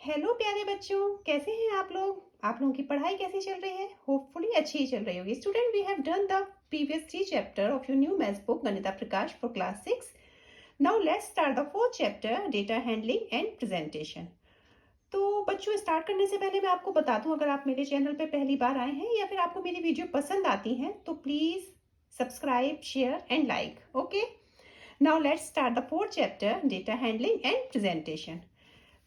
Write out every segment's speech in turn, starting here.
Hello प्यारे बच्चों, कैसे हैं आप लोग? आप लोगों की पढ़ाई कैसी चल रही है? होपफुली अच्छी ही चल रही होगी। Student, we have done the previous 3 chapter of your new maths book Ganita Prakash for class 6. Now let's start the 4th chapter, data handling and presentation. तो बच्चों, स्टार्ट करने से पहले मैं आपको बता दूं, अगर आप मेरे चैनल पे पहली बार आए हैं या फिर आपको मेरी वीडियो पसंद आती हैं तो please subscribe, share and like. Okay, now let's start the 4th chapter, data handling and presentation.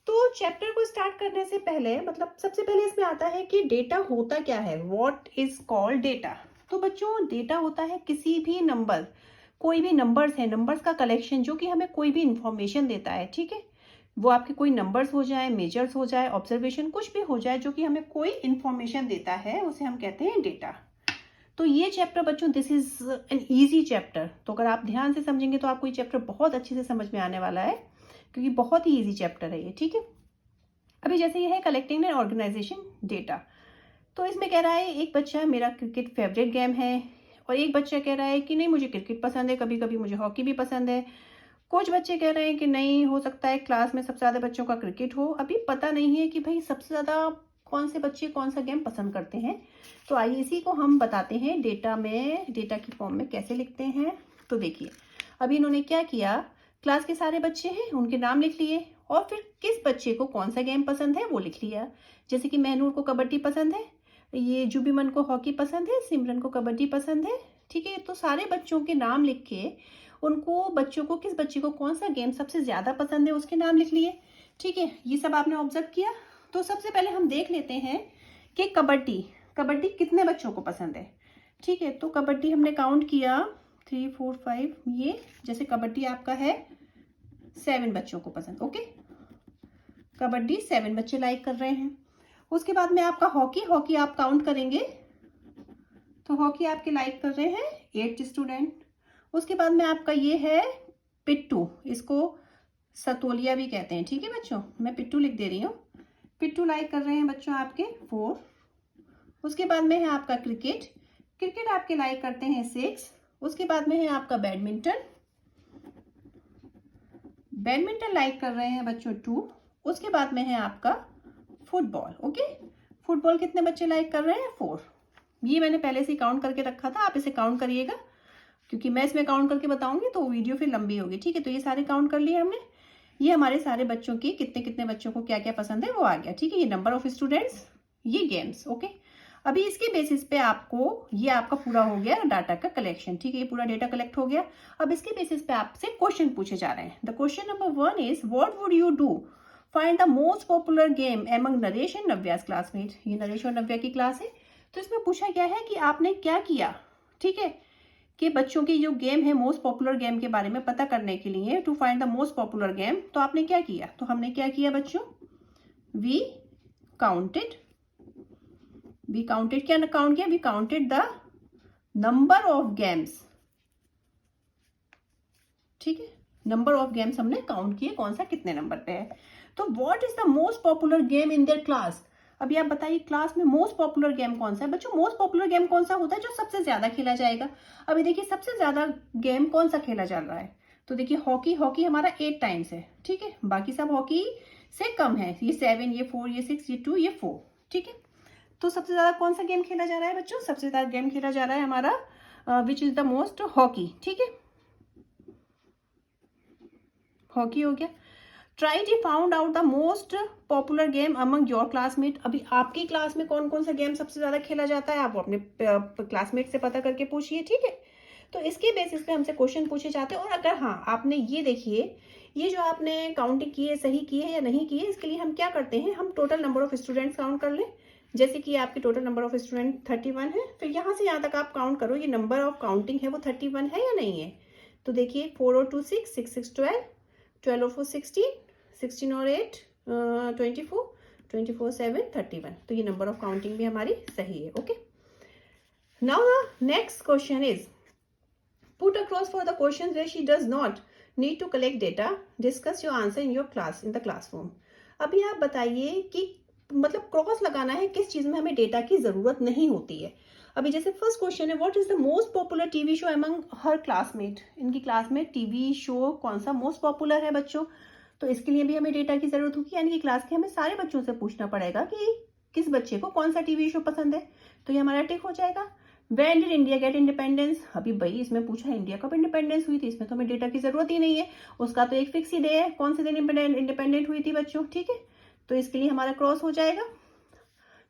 तो चैप्टर को स्टार्ट करने से पहले सबसे पहले इसमें आता है कि डेटा होता क्या है. What is called data. तो बच्चों, डेटा होता है किसी भी नंबर, कोई भी नंबर्स है, नंबर्स का कलेक्शन जो कि हमें कोई भी इंफॉर्मेशन देता है. ठीक है, वो आपके कोई नंबर्स हो जाए, मेजर्स हो जाए, ऑब्जर्वेशन कुछ भी हो जाए, जो कि हमें कोई इंफॉर्मेशन देता है, उसे हम कहते हैं डेटा. तो ये चैप्टर बच्चों, this is an easy chapter. तो अगर आप ध्यान से समझेंगे तो आपको ये चैप्टर बहुत अच्छे से समझ में आने वाला है, क्योंकि बहुत ही इजी चैप्टर है ये. ठीक है, अभी जैसे ये है कलेक्टिंग एंड ऑर्गेनाइजेशन डेटा. तो इसमें कह रहा है एक बच्चा, मेरा क्रिकेट फेवरेट गेम है, और एक बच्चा कह रहा है कि नहीं, मुझे क्रिकेट पसंद है, कभी कभी मुझे हॉकी भी पसंद है. कुछ बच्चे कह रहे हैं कि नहीं, हो सकता है क्लास में सबसे ज़्यादा बच्चों का क्रिकेट हो. अभी पता नहीं है कि भाई सबसे ज़्यादा कौन से बच्चे कौन सा गेम पसंद करते हैं. तो आइए इसी को हम बताते हैं डेटा में, डेटा की फॉर्म में कैसे लिखते हैं. तो देखिए, अभी इन्होंने क्या किया, क्लास के सारे बच्चे हैं, उनके नाम लिख लिए, और फिर किस बच्चे को कौन सा गेम पसंद है वो लिख लिया. जैसे कि महनूर को कबड्डी पसंद है, ये जुबीमन को हॉकी पसंद है, सिमरन को कबड्डी पसंद है. ठीक है, तो सारे बच्चों के नाम लिख के उनको, बच्चों को, किस बच्चे को कौन सा गेम सबसे ज़्यादा पसंद है उसके नाम लिख लिए. ठीक है, ये सब आपने ऑब्जर्व किया. तो सबसे पहले हम देख लेते हैं कि कबड्डी, कबड्डी कितने बच्चों को पसंद है. ठीक है, तो कबड्डी हमने काउंट किया 3 4 5. ये जैसे कबड्डी आपका है 7 बच्चों को पसंद. ओके, कबड्डी 7 बच्चे लाइक कर रहे हैं. उसके बाद में आपका हॉकी, हॉकी आप काउंट करेंगे तो हॉकी आपके लाइक कर रहे हैं 8 स्टूडेंट. उसके बाद में आपका ये है पिट्टू, इसको सतोलिया भी कहते हैं. ठीक है बच्चों, मैं पिट्टू लिख दे रही हूँ. पिट्टू लाइक कर रहे हैं बच्चों आपके 4. उसके बाद में है आपका क्रिकेट, क्रिकेट आपके लाइक करते हैं 6. उसके बाद में है आपका बैडमिंटन, बैडमिंटन लाइक कर रहे हैं बच्चों 2. उसके बाद में है आपका फुटबॉल. ओके, फुटबॉल कितने बच्चे लाइक कर रहे हैं 4. ये मैंने पहले से काउंट करके रखा था, आप इसे काउंट करिएगा, क्योंकि मैं इसमें काउंट करके बताऊंगी तो वीडियो फिर लंबी होगी. ठीक है, तो ये सारे काउंट कर लिए हमने. ये हमारे सारे बच्चों की कितने कितने बच्चों को क्या क्या पसंद है वो आ गया. ठीक है, ये नंबर ऑफ स्टूडेंट्स, ये गेम्स. ओके, अभी इसके बेसिस पे आपको, ये आपका पूरा हो गया डाटा का कलेक्शन. ठीक है, ये पूरा डेटा कलेक्ट हो गया. अब इसके बेसिस पे आपसे क्वेश्चन पूछे जा रहे हैं. The question number 1 is, what would you do, find the most popular game among Naresh and Navya's classmate. ये नरेश और नव्या की क्लास है. तो इसमें पूछा गया है कि आपने क्या किया. ठीक है, कि बच्चों की जो गेम है, मोस्ट पॉपुलर गेम के बारे में पता करने के लिए, to find the most popular game, तो आपने क्या किया. तो हमने क्या किया बच्चों, वी काउंटेड, क्या काउंट किया, we counted the number of games. ठीक है, नंबर ऑफ गेम्स हमने काउंट किए, कौन सा कितने नंबर पे है. तो what is the most popular game in their class. अभी आप बताइए क्लास में मोस्ट पॉपुलर गेम कौन सा है बच्चों. मोस्ट पॉपुलर गेम कौन सा होता है, जो सबसे ज्यादा खेला जाएगा. अभी देखिए सबसे ज्यादा गेम कौन सा खेला जा रहा है. तो देखिए हॉकी, हॉकी हमारा 8 टाइम्स है. ठीक है, बाकी सब हॉकी से कम है, ये 7, ये 4, ये 6, ये 2, ये 4. ठीक है, तो सबसे ज्यादा कौन सा गेम खेला जा रहा है बच्चों, सबसे ज्यादा गेम खेला जा रहा है हमारा which is the most, hockey. ठीक है, हॉकी हो गया. Try to found out the most popular game among your classmate. अभी आपकी क्लास में कौन कौन सा गेम सबसे ज्यादा खेला जाता है, आप वो अपने क्लासमेट से पता करके पूछिए. ठीक है, तो इसके बेसिस पे हमसे क्वेश्चन पूछे जाते हैं. और अगर हाँ, आपने ये देखिए, ये जो आपने काउंटिंग की है, सही की है या नहीं की है, इसके लिए हम क्या करते हैं, हम total number of students count कर लें. जैसे कि आपके टोटल नंबर ऑफ स्टूडेंट 31 है, फिर यहाँ से यहाँ तक आप काउंट करो, ये नंबर ऑफ काउंटिंग है वो 31 है या नहीं है. तो देखिए 4 और 2 6, 6 6 12, 12 और 4 16, 16 और 8 24, 24 7 31. तो ये नंबर ऑफ काउंटिंग भी हमारी सही है. Okay, now the next question is, put across for the question where she does not need to collect data, discuss your answer in your class, in the classroom. अभी आप बताइए कि cross लगाना है किस चीज में हमें डेटा की जरूरत नहीं होती है. अभी जैसे फर्स्ट क्वेश्चन है, what is the most popular TV show among her classmate. इनकी क्लास में टीवी शो कौन सा मोस्ट पॉपुलर है बच्चों. तो इसके लिए भी हमें डेटा की जरूरत होगी, यानी कि क्लास के हमें सारे बच्चों से पूछना पड़ेगा कि किस बच्चे को कौन सा टीवी शो पसंद है। तो ये हमारा टिक हो जाएगा। When did India get independence? अभी भाई इसमें पूछा इंडिया कब इंडिपेंडेंस हुई थी, इसमें तो हमें डेटा की जरूरत ही नहीं है, उसका तो एक फिक्स ही डे है, कौन से दिन इंडिपेंडेंट हुई थी बच्चों, ठीक है। तो इसके लिए हमारा क्रॉस हो जाएगा।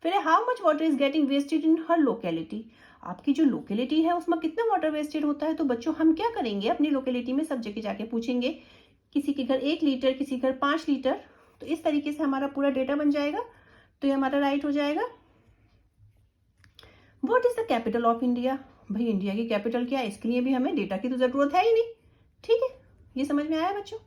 फिर how much water is getting wasted in हर लोकेलिटी, आपकी जो लोकेलिटी है उसमें कितना वाटर वेस्टेड होता है। तो बच्चों हम क्या करेंगे, अपनी लोकेलिटी में सब जगह जाके पूछेंगे, किसी के घर 1 लीटर, किसी घर 5 लीटर। तो इस तरीके से हमारा पूरा डेटा बन जाएगा। तो ये हमारा राइट हो जाएगा। What is the capital of India, भाई इंडिया की कैपिटल क्या है, इसके लिए भी हमें डेटा की तो जरूरत है ही नहीं, ठीक है। ये समझ में आया बच्चों,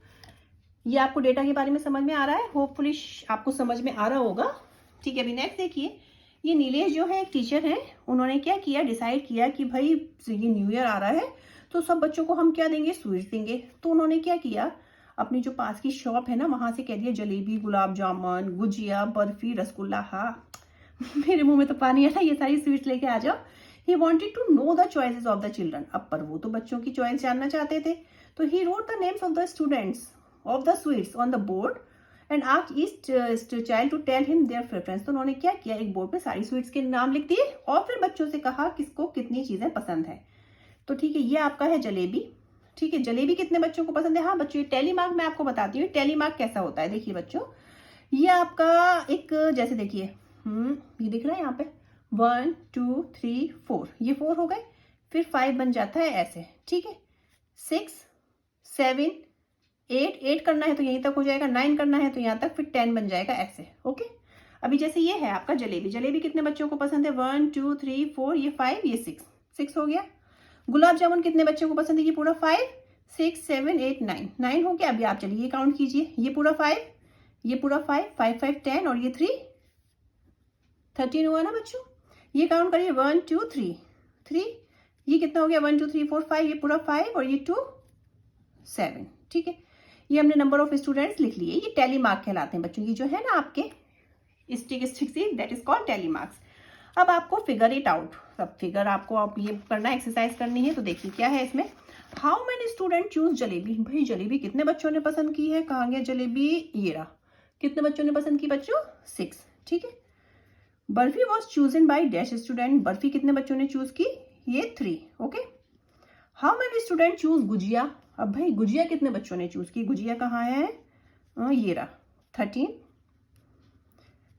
ये आपको डेटा के बारे में समझ में आ रहा है, होपफुली आपको समझ में आ रहा होगा, ठीक है। अभी नेक्स्ट देखिए, ये नीलेश जो है एक टीचर हैं, उन्होंने क्या किया, डिसाइड किया कि भाई ये न्यू ईयर आ रहा है तो सब बच्चों को हम क्या देंगे, स्वीट्स देंगे। तो उन्होंने क्या किया, अपनी जो पास की शॉप है ना वहां से कह दिया जलेबी, गुलाब जामुन, गुजिया, बर्फी, रसगुल्ला, हाँ मेरे मुंह में तो पानी आ रहा है, ये सारी स्वीट्स लेके आ जाओ। He wanted to know the choices of the children, अब पर वो तो बच्चों की चॉइस जानना चाहते थे। तो he wrote the names of the students of the sweets on the board and asked each child to tell him their preference. तो उन्होंने क्या किया, एक बोर्ड पे सारी स्वीट्स के नाम लिख दिए और फिर बच्चों से कहा किसको कितनी चीजें पसंद है। तो ठीक है, ये आपका है जलेबी, ठीक है। जलेबी कितने बच्चों को पसंद है, हाँ बच्चों, ये टेलीमार्क मैं आपको बताती हूँ, टेलीमार्क कैसा होता है। देखिए बच्चों, ये आपका एक, जैसे देखिए ये दिख रहा है यहाँ पे 1 2 3 4, ये 4 हो गए, फिर 5 बन जाता है ऐसे, ठीक है। 6 7 8 करना है तो यहीं तक हो जाएगा, 9 करना है तो यहाँ तक, फिर 10 बन जाएगा ऐसे, ओके। अभी जैसे ये है आपका जलेबी, जलेबी कितने बच्चों को पसंद है, 1 2 3 4, ये 5, ये 6 हो गया। गुलाब जामुन कितने बच्चों को पसंद है, ये पूरा 5 6 7 8 9 हो गया। अभी आप चलिए काउंट कीजिए, ये पूरा 5, ये पूरा 5 5 5 10 और ये 3 13 हुआ ना बच्चों। ये काउंट करिए 1 2 3, ये कितना हो गया 1 2 3 4 5, ये पूरा 5 और ये 2 7, ठीक है। ये हमने नंबर ऑफ स्टूडेंट्स लिख लिए, ये टेली मार्क कहलाते हैं बच्चों की, जो है ना आपके stick that is called tally marks. अब आपको फिगर इट आउट, सब फिगर आपको आप ये करना, एक्सरसाइज करनी है। तो देखिए क्या है इसमें, how many student choose jalebi, भाई जलेबी कितने बच्चों ने पसंद की है, कहाँ गया जलेबी, ये रहा, कितने बच्चों ने पसंद की बच्चों, 6, ठीक है। Barfi was chosen by dash student, barfi कितने बच्चों ने चूज की, ये 3, okay. How many student choose gujiya, अब भाई गुजिया कितने बच्चों ने चूज की, गुजिया कहाँ है, ये रहा 13।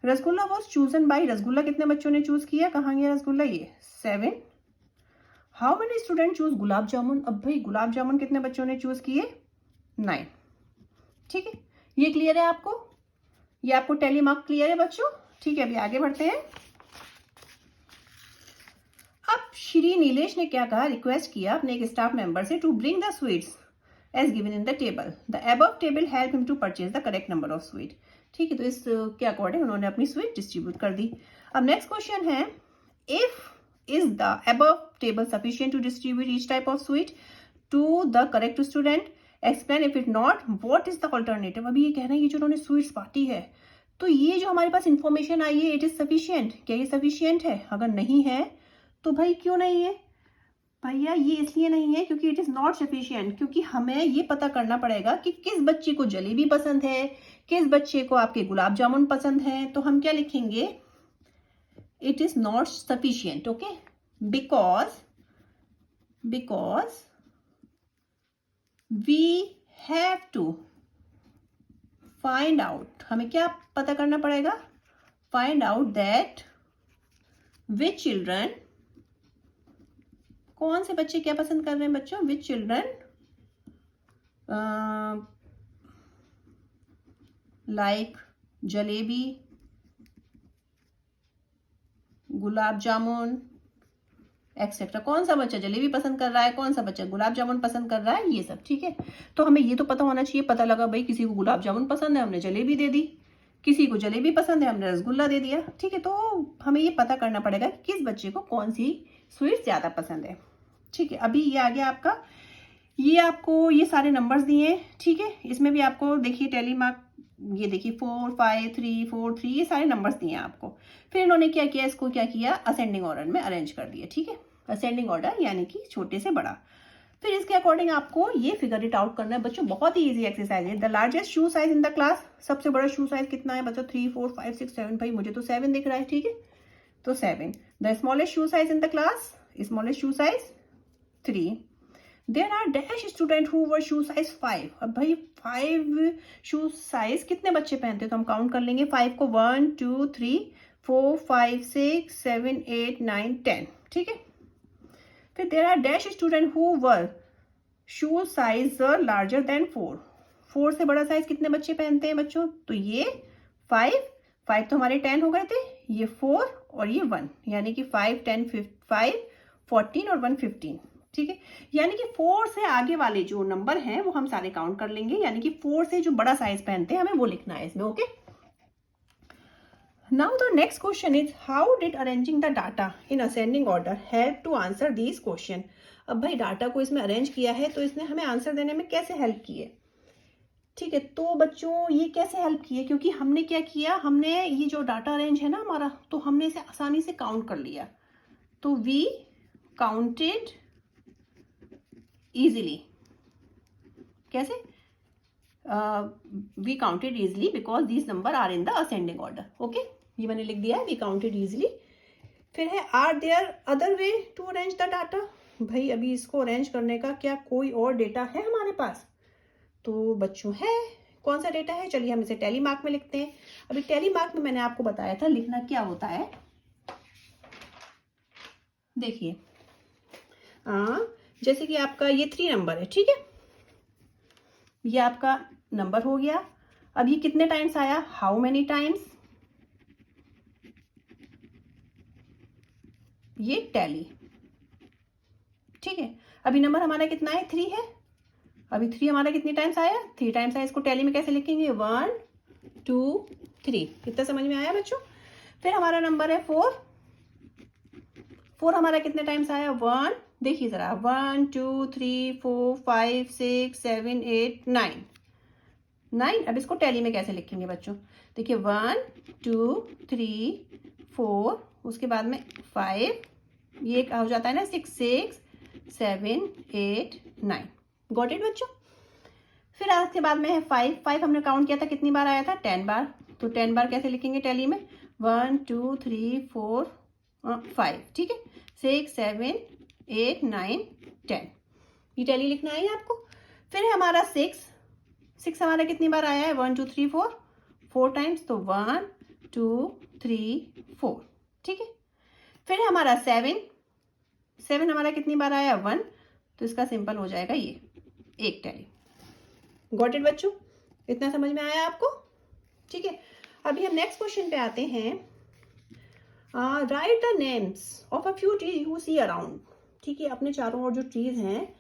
Rasgulla was chosen by, rasgulla कितने बच्चों ने चूज किया, कहाँ गया रसगुल्ला, ये 7। How many student choose gulab jamun, अब भाई गुलाब जामुन कितने बच्चों ने चूज किए, 9, ठीक है। ये क्लियर है आपको, ये आपको टेली मार्क क्लियर है बच्चों, ठीक है। अभी आगे बढ़ते हैं। अब श्री नीलेश ने क्या कहा, रिक्वेस्ट किया अपने एक स्टाफ मेंबर से to bring the sweets as given in the table, the above table help him to purchase the correct number of sweet, ठीक है। तो इस के अकॉर्डिंग उन्होंने अपनी स्वीट डिस्ट्रीब्यूट कर दी। अब नेक्स्ट क्वेश्चन है, if is the above table sufficient to distribute each type of sweet to the correct student, explain if it not what is the alternative. अभी ये कह रहे हैं ये जो उन्होंने स्वीट्स बांटी है, तो ये जो हमारे पास इंफॉर्मेशन आई है, इट इज सफिशिएंट, क्या ये सफिशिएंट है, अगर नहीं है तो भाई क्यों नहीं है, भैया ये इसलिए नहीं है क्योंकि इट इज नॉट सफिशिएंट, क्योंकि हमें ये पता करना पड़ेगा कि किस बच्चे को जलेबी पसंद है, किस बच्चे को आपके गुलाब जामुन पसंद है। तो हम क्या लिखेंगे, it is not sufficient, okay, because we have to find out, हमें क्या पता करना पड़ेगा, find out that which children, कौन से बच्चे क्या पसंद कर रहे हैं बच्चों, which children like jalebi, gulab jamun etcetera, कौन सा बच्चा जलेबी पसंद कर रहा है, कौन सा बच्चा गुलाब जामुन पसंद कर रहा है, ये सब, ठीक है। तो हमें ये तो पता होना चाहिए, पता लगा भाई किसी को गुलाब जामुन पसंद है हमने जलेबी दे दी, किसी को जलेबी पसंद है हमने रसगुल्ला दे दिया, ठीक है। तो हमें ये पता करना पड़ेगा कि किस बच्चे को कौन सी स्वीट ज्यादा पसंद है, ठीक है। अभी ये आ गया आपका, ये आपको ये सारे नंबर्स दिए हैं, ठीक है। इसमें भी आपको देखिए टेली मार्क, ये देखिए 4 5 3 4 3, ये सारे नंबर्स दिए हैं आपको। फिर इन्होंने क्या किया, इसको क्या किया, असेंडिंग ऑर्डर में अरेंज कर दिया, ठीक है। असेंडिंग ऑर्डर यानी कि छोटे से बड़ा। फिर इसके अकॉर्डिंग आपको ये फिगर इट आउट करना है बच्चों, बहुत ही इजी एक्सरसाइज है। The largest shoe size in the class, सबसे बड़ा शू साइज कितना है बच्चों? 3 4 5 6 7, भाई मुझे तो 7 दिख रहा है, ठीक है, तो 7। The smallest shoe size in the class, smallest shoe size 3। There are dash student who were shoe size 5। अब भाई 5 शू साइज कितने बच्चे पहनते हैं, तो हम काउंट कर लेंगे 5 को, 1 2 3 4 5 6 7 8 9 10, ठीक है। फिर there are dash student who were shoe size larger than 4। 4 से बड़ा साइज कितने बच्चे पहनते हैं बच्चों? तो ये 5 तो हमारे 10 हो गए थे, ये 4 और ये 1, यानी कि 5 10 5 14 और 1 15, ठीक है। यानी कि 4 से आगे वाले जो नंबर हैं वो हम सारे काउंट कर लेंगे, यानी कि 4 से जो बड़ा साइज पहनते हैं हमें वो लिखना है इसमें, okay. Now the next question is how did arranging the data in ascending order help to answer these question. अब भाई डाटा को इसमें अरेंज किया है तो इसने हमें आंसर देने में कैसे हेल्प की है, ठीक है। तो बच्चों ये कैसे हेल्प की है, क्योंकि हमने क्या किया, हमने ये जो डाटा अरेंज है ना हमारा, तो हमने इसे आसानी से काउंट कर लिया। तो वी काउंटेड इजीली, कैसे? We counted easily because these number are in the ascending order, okay, ये मैंने लिख दिया है, वी काउंटेड इजीली। फिर है are there other way to arrange the data. भाई अभी इसको अरेंज करने का क्या कोई और डेटा है हमारे पास? तो बच्चों है, कौन सा डेटा है? चलिए हम इसे टैली मार्क में लिखते हैं। अभी टैली मार्क में मैंने आपको बताया था लिखना क्या होता है, देखिए जैसे कि आपका ये 3 नंबर है, ठीक है, ये आपका नंबर हो गया। अब ये कितने टाइम्स आया, हाउ मेनी टाइम्स, ये टैली, ठीक है। अभी नंबर हमारा कितना है, 3 है। अभी 3 हमारा कितनी टाइम्स आया, 3 टाइम्स आया। इसको टैली में कैसे लिखेंगे, 1 2 3। कितना समझ में आया बच्चों? फिर हमारा नंबर है 4 हमारा कितने टाइम्स आया, 1, देखिए जरा, 1 2 3 4 5 6 7 8 9। अब इसको टैली में कैसे लिखेंगे बच्चों? देखिए 1 2 3 4, उसके बाद में 5, ये हो जाता है ना 6 6 7 8 9। गॉट इट बच्चों? फिर उसके बाद में है 5 हमने काउंट किया था, कितनी बार आया था, 10 बार। तो 10 बार कैसे लिखेंगे टैली में, 1 2 3 4 5, ठीक है, 6 7 8 9 10, ये टैली लिखना है आपको। फिर है हमारा 6 हमारा कितनी बार आया है, 1 2 3 4 टाइम्स, तो 1 2 3 4, ठीक है। फिर है हमारा 7 हमारा कितनी बार आया, 1, तो इसका सिंपल हो जाएगा ये एक टैली। गॉट इट बच्चों? इतना समझ में आया आपको, ठीक है। अभी हम नेक्स्ट क्वेश्चन पे आते हैं। Write the names of a few trees you see around, ठीक है, अपने चारों ओर जो ट्रीज हैं,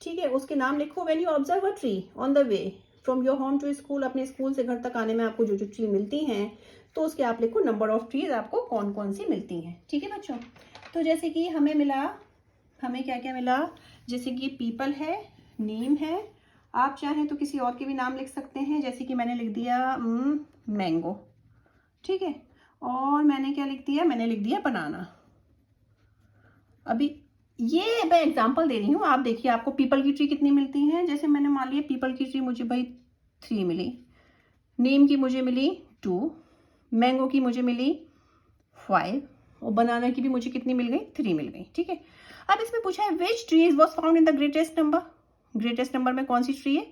ठीक है, उसके नाम लिखो। When you observe a tree on the way from your home to school, अपने स्कूल से घर तक आने में आपको जो जो ट्री मिलती हैं, तो उसके आप लिखो नंबर ऑफ ट्रीज आपको कौन कौन सी मिलती हैं, ठीक है बच्चों। तो जैसे कि हमें क्या क्या मिला, जैसे कि पीपल है, नीम है, आप चाहें तो किसी और के भी नाम लिख सकते हैं, जैसे कि मैंने लिख दिया मैंगो, ठीक है, और मैंने क्या लिख दिया, मैंने लिख दिया बनाना। अभी ये मैं एग्जांपल दे रही हूँ, आप देखिए आपको पीपल की ट्री कितनी मिलती हैं। जैसे मैंने मान लिया पीपल की ट्री मुझे भाई 3 मिली, नीम की मुझे मिली 2, मैंगो की मुझे मिली 5, और बनाना की भी मुझे कितनी मिल गई, 3 मिल गई, ठीक है। अब इसमें पूछा है which trees was found in the greatest number, greatest number में कौन सी ट्री है,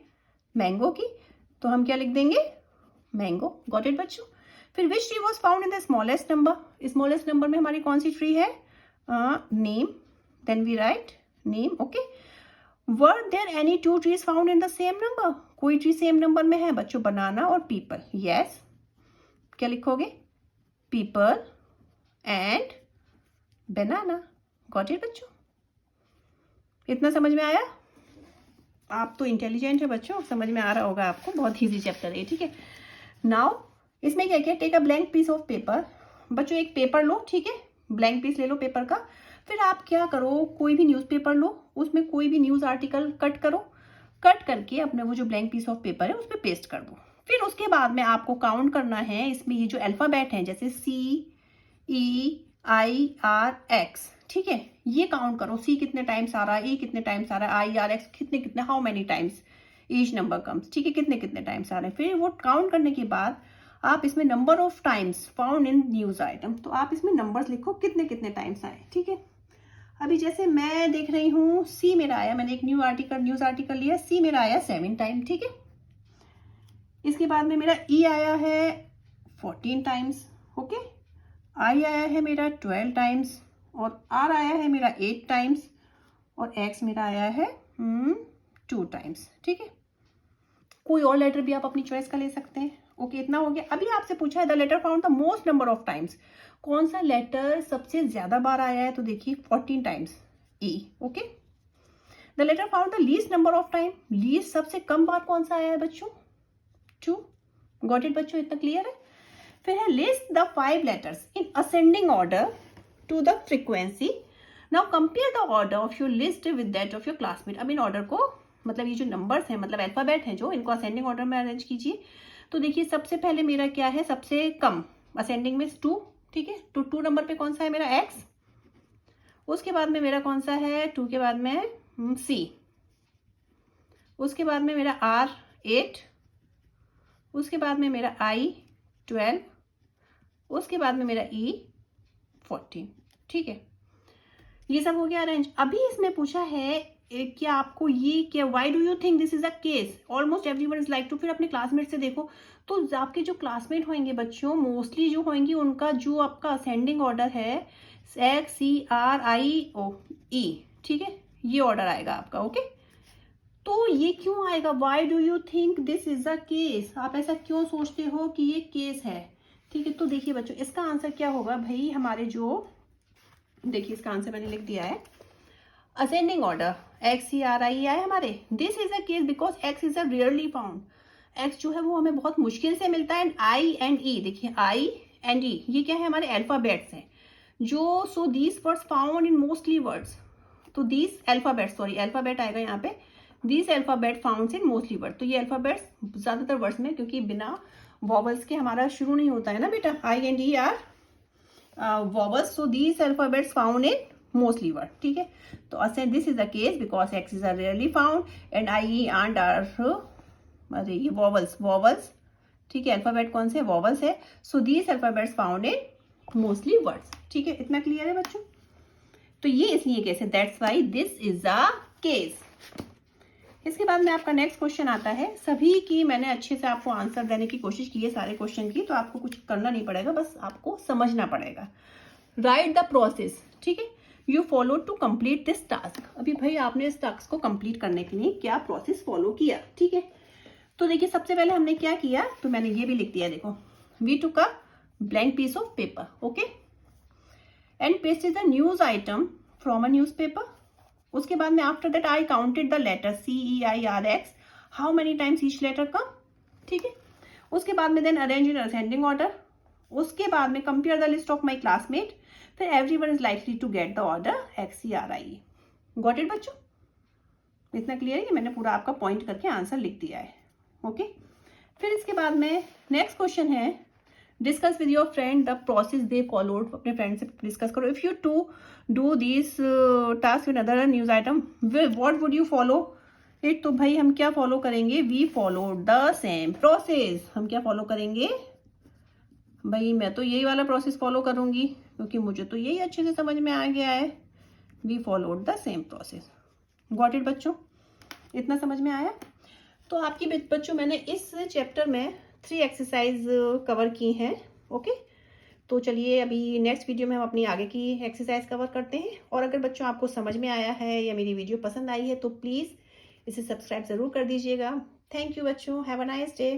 मैंगो की, तो हम क्या लिख देंगे, मैंगो। गॉट इट बच्चों? फिर which tree was found in the smallest number, smallest number में हमारी कौन सी ट्री है, neem, then we write neem, okay. Were there any 2 trees found in the same number, कोई ट्री सेम नंबर में है बच्चों, बनाना और पीपल, यस। क्या लिखोगे, peepal and banana. Got it बच्चों? इतना समझ में आया? आप तो इंटेलिजेंट है बच्चों, समझ में आ रहा होगा आपको, बहुत ईजी चैप्टर है, ठीक है। नाउ इसमें क्या क्या, take a blank piece of paper, बच्चों एक पेपर लो, ठीक है, ब्लैंक पीस ले लो पेपर का। फिर आप क्या करो, कोई भी न्यूज़पेपर लो, उसमें कोई भी न्यूज़ आर्टिकल कट करो, कट करके अपने वो जो ब्लैंक पीस ऑफ पेपर है उस पर पेस्ट कर दो। फिर उसके बाद में आपको काउंट करना है, इसमें ये जो अल्फ़ाबेट हैं जैसे CEIRX, ठीक है, ये काउंट करो, सी कितने टाइम्स आ रहा है, ए कितने टाइम्स आ रहा है, आई आर एक्स कितने कितने, how many times each number comes, ठीक है, कितने कितने टाइम्स आ रहे हैं। फिर वो काउंट करने के बाद आप इसमें number of times found in news item, तो आप इसमें नंबर्स लिखो कितने कितने टाइम्स आए, ठीक है। अभी जैसे मैं देख रही हूँ सी मेरा आया, मैंने एक न्यूज आर्टिकल लिया, सी मेरा आया 7 टाइम, ठीक है। इसके बाद में मेरा ई आया है 14 टाइम्स, ओके। आई आया है मेरा 12 टाइम्स, और आर आया है मेरा 8 टाइम्स, और एक्स मेरा आया है 2 टाइम्स, ठीक है। कोई और लेटर भी आप अपनी चॉइस का ले सकते हैं, ओके। इतना हो गया। अभी आपसे पूछा है the letter found the most number of times, कौन सा लेटर सबसे ज्यादा बार आया है, तो देखिए 14 times, E, okay. The letter found the least number of time, least सबसे कम बार कौन सा आया है बच्चों, 2, गॉट इट बच्चों, इतना क्लियर है। फिर है list the 5 letters in ascending order to the frequency, now compare the order of your list with that of your classmate. अब इन ऑर्डर को, मतलब ये जो नंबर्स हैं, मतलब अल्फाबेट हैं जो, इनको असेंडिंग ऑर्डर में अरेंज कीजिए। तो देखिए सबसे पहले मेरा क्या है, सबसे कम असेंडिंग में 2, ठीक है। तो 2 नंबर पे कौन सा है मेरा एक्स, उसके बाद में मेरा कौन सा है 2 के बाद में सी, उसके बाद में मेरा आर 8, उसके बाद में मेरा आई 12, उसके बाद में मेरा ई 14, ठीक है। ये सब हो गया अरेंज। अभी इसमें पूछा है क्या आपको ये क्या, why do you think this is a case, almost everyone is like to. फिर अपने क्लासमेट से देखो, तो आपके जो क्लासमेट होंगे बच्चों, मोस्टली जो होंगी उनका जो आपका असेंडिंग ऑर्डर है एक्स सी आर आई ओ ई, ठीक है, ये ऑर्डर आएगा आपका, ओके। तो ये क्यों आएगा, Y do you think this is a case, आप ऐसा क्यों सोचते हो कि ये केस है, ठीक है। तो देखिए बच्चों इसका आंसर क्या होगा भाई, हमारे जो, देखिए इसका आंसर मैंने लिख दिया है, ascending order X C R I आए हमारे, this is a case because X is a rarely found, X जो है वो हमें बहुत मुश्किल से मिलता है। आई एंड ई, देखिए आई एंड ई ये क्या है, हमारे अल्फाबेट्स हैं जो, so these words found in mostly words, तो दीज अल्फाबेट, सॉरी अल्फाबेट आएगा यहाँ पे, these alphabet found in mostly word, तो ये अल्फाबेट्स ज्यादातर वर्ड्स में, क्योंकि बिना वॉवल्स के हमारा शुरू नहीं होता है ना बेटा, I and E R vowels, so these alphabets found in mostly word, ठीक है। तो ascend this is the case because X is rarely found and I and R, अरे ये वॉवल्स, ठीक है, अल्फाबेट कौन से वॉवल्स है, so these alphabets found in mostly words, ठीक है। इतना क्लियर है बच्चों, तो ये इसलिए केस है, that's why this is a case. इसके बाद में आपका नेक्स्ट क्वेश्चन आता है, सभी की मैंने अच्छे से आपको आंसर देने की कोशिश की है सारे क्वेश्चन की, तो आपको कुछ करना नहीं पड़ेगा, बस आपको समझना पड़ेगा। राइट द प्रोसेस, ठीक है, you follow to complete this task. अभी भाई आपने इस टास्क को कंप्लीट करने के लिए क्या प्रोसेस फॉलो किया, ठीक है। तो देखिए सबसे पहले हमने क्या किया, तो मैंने ये भी लिख दिया, देखो, we took a blank piece of paper, okay, and pasted the news item from a newspaper. उसके बाद में after that I counted the letter C E I R X, how many times each letter come, ठीक है। उसके बाद में then arrange in ascending order, उसके बाद में compare the list of my classmate, फिर everyone is likely to get the order X C R I. Got it बच्चों, इतना क्लियर है कि मैंने पूरा आपका पॉइंट करके आंसर लिख दिया है, ओके। फिर इसके बाद में नेक्स्ट क्वेश्चन है, discuss with your friend the process they followed, अपने फ्रेंड से डिस्कस करो। If you to do this task with other news item, what would you follow it, तो भाई हम क्या फॉलो करेंगे, we follow the same process. हम क्या फॉलो करेंगे भाई, मैं तो यही वाला प्रोसेस फॉलो करूंगी क्योंकि मुझे तो यही अच्छे से समझ में आ गया है, we followed the same process. Got it बच्चों, इतना समझ में आया। तो आपकी बच्चों मैंने इस चैप्टर में 3 एक्सरसाइज कवर की हैं, ओके। तो चलिए अभी नेक्स्ट वीडियो में हम अपनी आगे की एक्सरसाइज कवर करते हैं। और अगर बच्चों आपको समझ में आया है या मेरी वीडियो पसंद आई है तो प्लीज़ इसे सब्सक्राइब ज़रूर कर दीजिएगा। थैंक यू बच्चों, हैव अ नाइस डे।